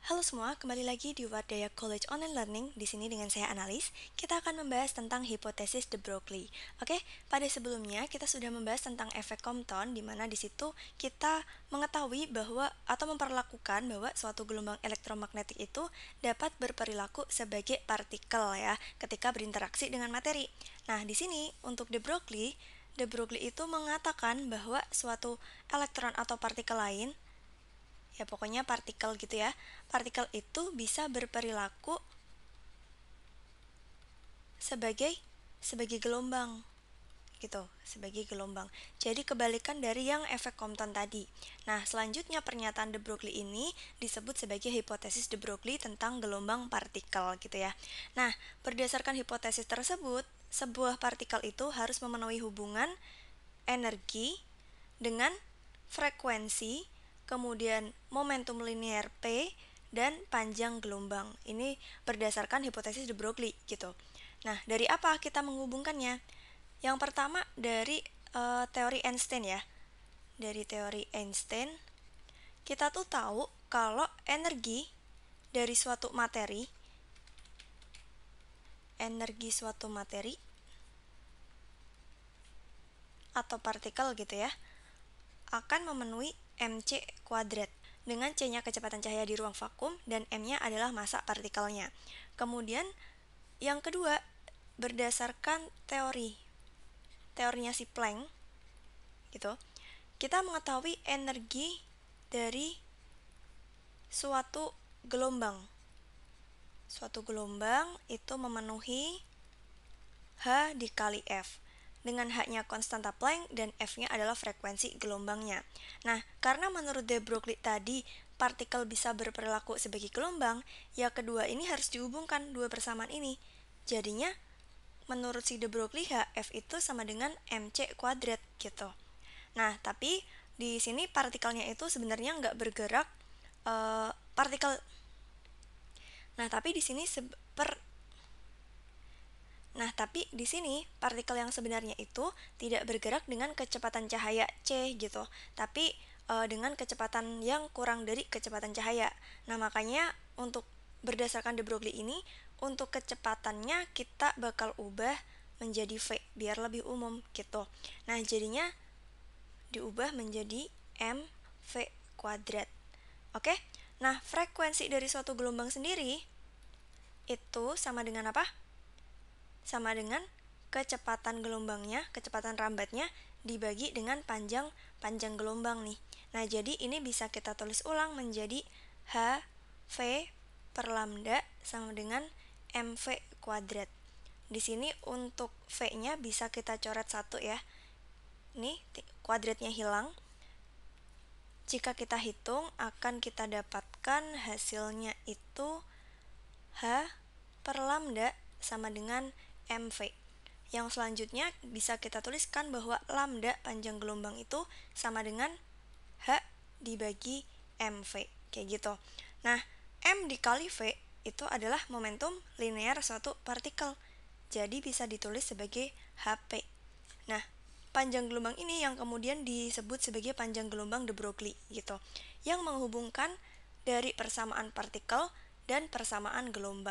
Halo semua, kembali lagi di Wardaya College Online Learning. Di sini dengan saya Analis, kita akan membahas tentang hipotesis de Broglie. Oke, pada sebelumnya kita sudah membahas tentang efek Compton, di mana di situ kita mengetahui bahwa atau memperlakukan bahwa suatu gelombang elektromagnetik itu dapat berperilaku sebagai partikel ya, ketika berinteraksi dengan materi. Nah, di sini untuk de Broglie itu mengatakan bahwa suatu elektron atau partikel lain, ya pokoknya partikel gitu ya, partikel itu bisa berperilaku sebagai gelombang gitu, sebagai gelombang. Jadi kebalikan dari yang efek Compton tadi. Nah, selanjutnya pernyataan de Broglie ini disebut sebagai hipotesis de Broglie tentang gelombang partikel gitu ya. Nah, berdasarkan hipotesis tersebut, sebuah partikel itu harus memenuhi hubungan energi dengan frekuensi, kemudian momentum linear P, dan panjang gelombang. Ini berdasarkan hipotesis de Broglie gitu. Nah, dari apa kita menghubungkannya? Yang pertama dari teori Einstein ya. Dari teori Einstein, kita tuh tahu kalau energi suatu materi atau partikel gitu ya, akan memenuhi mc kuadrat, dengan c-nya kecepatan cahaya di ruang vakum dan m-nya adalah massa partikelnya. Kemudian yang kedua, berdasarkan teorinya si Planck gitu, kita mengetahui energi dari suatu gelombang. Suatu gelombang itu memenuhi H dikali F, dengan H-nya konstanta Planck dan F-nya adalah frekuensi gelombangnya. Nah, karena menurut de Broglie tadi partikel bisa berperilaku sebagai gelombang, ya kedua ini harus dihubungkan, dua persamaan ini. Jadinya menurut si de Broglie Hf itu sama dengan mc kuadrat gitu. Nah, tapi di sini partikelnya itu sebenarnya nggak bergerak, partikel. Nah, tapi di sini partikel yang sebenarnya itu tidak bergerak dengan kecepatan cahaya c gitu, tapi dengan kecepatan yang kurang dari kecepatan cahaya. Nah, makanya untuk berdasarkan de Broglie ini, untuk kecepatannya kita bakal ubah menjadi v biar lebih umum gitu. Nah, jadinya diubah menjadi mv kuadrat. Oke? Nah, frekuensi dari suatu gelombang sendiri itu sama dengan apa? Sama dengan kecepatan gelombangnya, kecepatan rambatnya dibagi dengan panjang gelombang nih. Nah, jadi ini bisa kita tulis ulang menjadi Hv per lambda sama dengan mv kuadrat. Di sini untuk v-nya bisa kita coret 1 ya. Nih, kuadratnya hilang. Jika kita hitung, akan kita dapatkan hasilnya itu H per lambda sama dengan mv. Yang selanjutnya bisa kita tuliskan bahwa lambda panjang gelombang itu sama dengan H dibagi mv, kayak gitu. Nah, m dikali v itu adalah momentum linear suatu partikel, jadi bisa ditulis sebagai Hp. Nah, panjang gelombang ini yang kemudian disebut sebagai panjang gelombang de Broglie gitu, yang menghubungkan dari persamaan partikel dan persamaan gelombang.